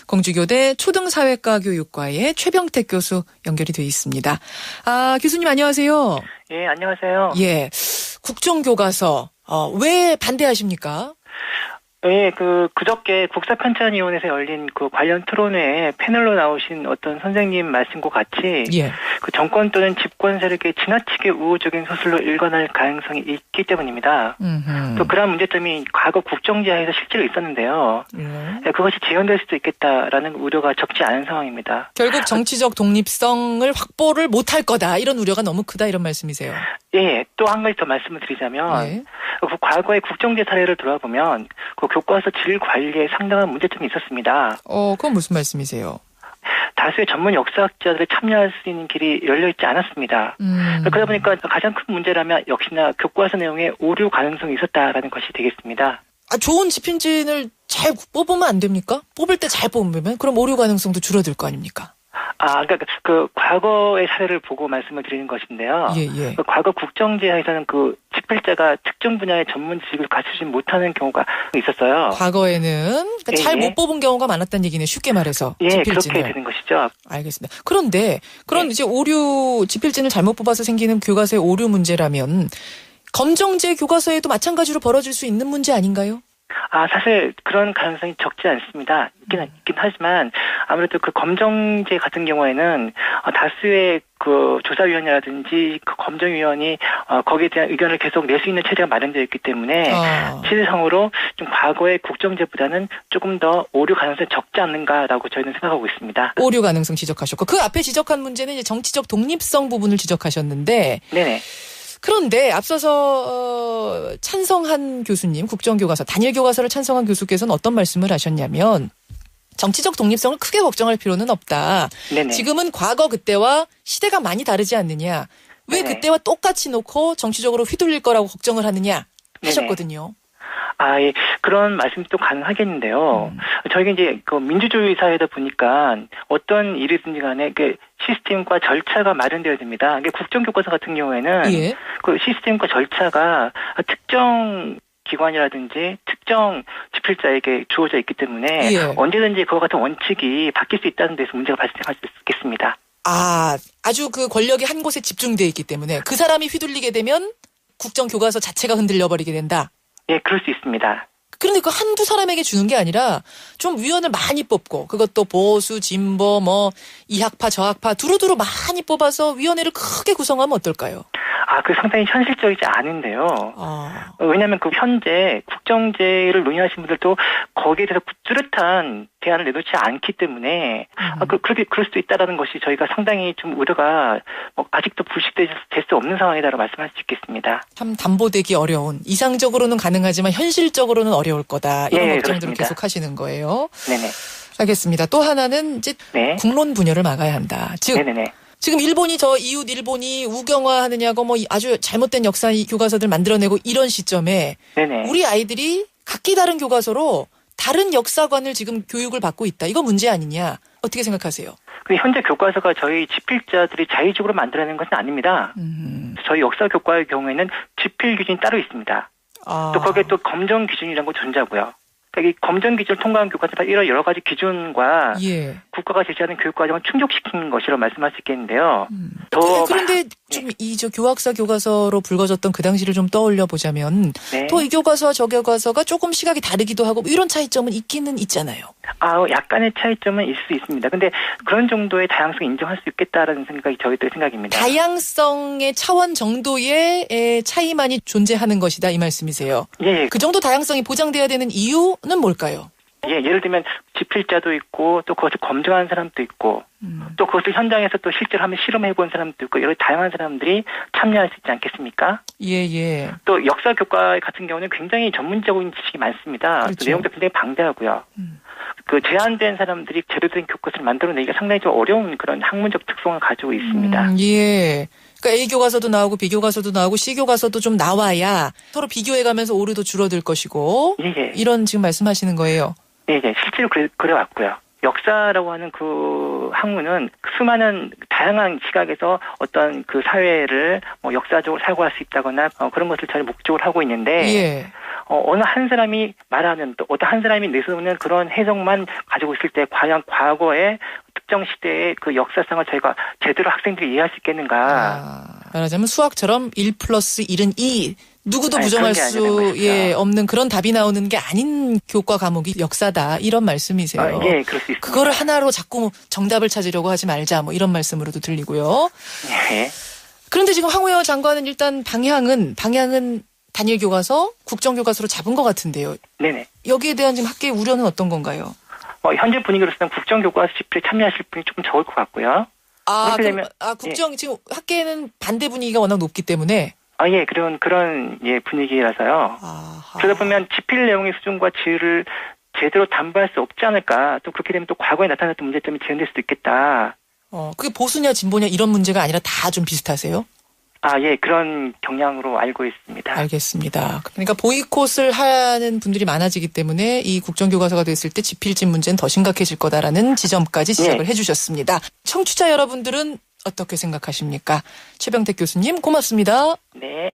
공주교대 초등사회과 교육과의 최병택 교수 연결이 돼 있습니다. 교수님 안녕하세요. 예, 안녕하세요. 예, 국정교과서 왜 반대하십니까? 예, 그저께 국사편찬위원회에서 열린 그 관련 토론회에 패널로 나오신 어떤 선생님 말씀과 같이 예. 그 정권 또는 집권 세력의 지나치게 우호적인 소설로 일관할 가능성이 있기 때문입니다. 또 그러한 문제점이 과거 국정지하에서 실제로 있었는데요. 예, 그것이 재현될 수도 있겠다라는 우려가 적지 않은 상황입니다. 결국 정치적 독립성을 확보를 못할 거다. 이런 우려가 너무 크다. 이런 말씀이세요. 예, 또 한 가지 더 말씀을 드리자면 예. 그 과거의 국정제 사례를 돌아보면 그 교과서 질 관리에 상당한 문제점이 있었습니다. 그건 무슨 말씀이세요? 다수의 전문 역사학자들이 참여할 수 있는 길이 열려있지 않았습니다. 그러다 보니까 가장 큰 문제라면 역시나 교과서 내용에 오류 가능성이 있었다라는 것이 되겠습니다. 좋은 집필진을 잘 뽑으면 안 됩니까? 뽑을 때 잘 뽑으면 그럼 오류 가능성도 줄어들 거 아닙니까? 그러니까 그 과거의 사례를 보고 말씀을 드리는 것인데요. 예. 그 과거 국정제하에서는 그 집필자가 특정 분야의 전문 지식을 갖추지 못하는 경우가 있었어요. 과거에는 잘 못 뽑은 경우가 많았다는 얘기네. 쉽게 말해서. 예, 집필진을. 그렇게 되는 것이죠. 알겠습니다. 그런데 그런 이제 오류 집필진을 잘못 뽑아서 생기는 교과서의 오류 문제라면 검정제 교과서에도 마찬가지로 벌어질 수 있는 문제 아닌가요? 사실 그런 가능성이 적지 않습니다. 있긴 하지만 아무래도 그 검정제 같은 경우에는 다수의 그 조사위원이라든지 그 검정위원이 거기에 대한 의견을 계속 낼 수 있는 체제가 마련되어 있기 때문에 실질상으로 좀 과거의 국정제보다는 조금 더 오류 가능성이 적지 않는가라고 저희는 생각하고 있습니다. 오류 가능성 지적하셨고 그 앞에 지적한 문제는 이제 정치적 독립성 부분을 지적하셨는데 네네. 그런데 앞서서 찬성한 교수님, 국정교과서, 단일교과서를 찬성한 교수께서는 어떤 말씀을 하셨냐면 정치적 독립성을 크게 걱정할 필요는 없다. 네네. 지금은 과거 그때와 시대가 많이 다르지 않느냐. 왜 네네. 그때와 똑같이 놓고 정치적으로 휘둘릴 거라고 걱정을 하느냐 하셨거든요. 예. 그런 말씀도 가능하겠는데요. 저희가 이제 그 민주주의 사회다 보니까 어떤 일이든지 간에 그 시스템과 절차가 마련되어야 됩니다. 국정교과서 같은 경우에는 예. 그 시스템과 절차가 특정 기관이라든지 특정 집필자에게 주어져 있기 때문에 예. 언제든지 그와 같은 원칙이 바뀔 수 있다는 데서 문제가 발생할 수 있겠습니다. 아주 그 권력이 한 곳에 집중되어 있기 때문에 그 사람이 휘둘리게 되면 국정교과서 자체가 흔들려버리게 된다. 예, 그럴 수 있습니다. 그런데 그 한두 사람에게 주는 게 아니라 좀 위원을 많이 뽑고 그것도 보수, 진보, 이학파, 저학파 두루두루 많이 뽑아서 위원회를 크게 구성하면 어떨까요? 그 상당히 현실적이지 않은데요. 왜냐하면 그 현재 국정제를 논의하신 분들도 거기에 대해서 뚜렷한 대안을 내놓지 않기 때문에 그럴 수도 있다라는 것이 저희가 상당히 좀 우려가 아직도 불식될 수 없는 상황이다라고 말씀할 수 있겠습니다. 참 담보되기 어려운 이상적으로는 가능하지만 현실적으로는 어려울 거다 이런 걱정들을 그렇습니다. 계속 하시는 거예요. 네네. 알겠습니다. 또 하나는 이제 국론 분열을 막아야 한다. 즉 네네네. 지금 일본이 저 이웃 일본이 우경화하느냐고 아주 잘못된 역사 교과서들 만들어내고 이런 시점에 네네. 우리 아이들이 각기 다른 교과서로 다른 역사관을 지금 교육을 받고 있다. 이거 문제 아니냐? 어떻게 생각하세요? 현재 교과서가 저희 집필자들이 자의적으로 만들어낸 것은 아닙니다. 저희 역사 교과의 경우에는 집필 기준이 따로 있습니다. 또 거기에 또 검정 기준이라는 거 존재하고요. 이 검정 기준을 통과한 교과서가 이런 여러 가지 기준과 국가가 제시하는 교육 과정을 충족시킨 것이라고 말씀할 수 있겠는데요. 그런데 좀 저 교학사 교과서로 불거졌던 그 당시를 좀 떠올려 보자면 또 이 교과서와 저 교과서가 조금 시각이 다르기도 하고 이런 차이점은 있기는 있잖아요. 약간의 차이점은 있을 수 있습니다. 근데 그런 정도의 다양성을 인정할 수 있겠다라는 생각이 저희들의 생각입니다. 다양성의 차원 정도의 차이만이 존재하는 것이다 이 말씀이세요. 예. 그 정도 다양성이 보장돼야 되는 이유는 뭘까요? 예를 들면 집필자도 있고 또 그것을 검증하는 사람도 있고 또 그것을 현장에서 또 실제로 한번 실험해본 사람도 있고 여러 다양한 사람들이 참여할 수 있지 않겠습니까? 예. 또 역사 교과 같은 경우는 굉장히 전문적인 지식이 많습니다. 그렇죠. 또 내용도 굉장히 방대하고요. 그 제한된 사람들이 제대로 된 교과서를 만들어내기가 상당히 좀 어려운 그런 학문적 특성을 가지고 있습니다. 예. 그러니까 A 교과서도 나오고 B 교과서도 나오고 C 교과서도 좀 나와야 서로 비교해가면서 오류도 줄어들 것이고 이런 지금 말씀하시는 거예요. 예, 실제로 그래왔고요. 역사라고 하는 그 학문은 수많은 다양한 시각에서 어떤 그 사회를 역사적으로 사고할 수 있다거나 그런 것을 저희 목적으로 하고 있는데 어느 한 사람이 말하는 또 어떤 한 사람이 내세우는 그런 해석만 가지고 있을 때 과연 과거의 특정 시대의 그 역사상을 저희가 제대로 학생들이 이해할 수 있겠는가. 말하자면 수학처럼 1 플러스 1은 2. 누구도 아니, 부정할 그런 게 아니라는 것이죠. 없는 그런 답이 나오는 게 아닌 교과 과목이 역사다. 이런 말씀이세요. 예, 그럴 수 있습니다. 그거를 하나로 자꾸 정답을 찾으려고 하지 말자. 뭐 이런 말씀으로도 들리고요. 예. 그런데 지금 황우여 장관은 일단 방향은 단일 교과서, 국정 교과서로 잡은 것 같은데요. 네네. 여기에 대한 지금 학계의 우려는 어떤 건가요? 현재 분위기로서는 국정교과서 집필에 참여하실 분이 조금 적을 것 같고요. 국정, 지금 학계는 반대 분위기가 워낙 높기 때문에. 예, 그런 분위기라서요. 아하. 그러다 보면 집필 내용의 수준과 질을 제대로 담보할 수 없지 않을까. 또 그렇게 되면 또 과거에 나타났던 문제점이 재현될 수도 있겠다. 그게 보수냐 진보냐 이런 문제가 아니라 다 좀 비슷하세요? 예, 그런 경향으로 알고 있습니다. 알겠습니다. 그러니까 보이콧을 하는 분들이 많아지기 때문에 이 국정교과서가 됐을 때 지필진 문제는 더 심각해질 거다라는 지점까지 지적을 해주셨습니다. 청취자 여러분들은 어떻게 생각하십니까? 최병택 교수님 고맙습니다. 네.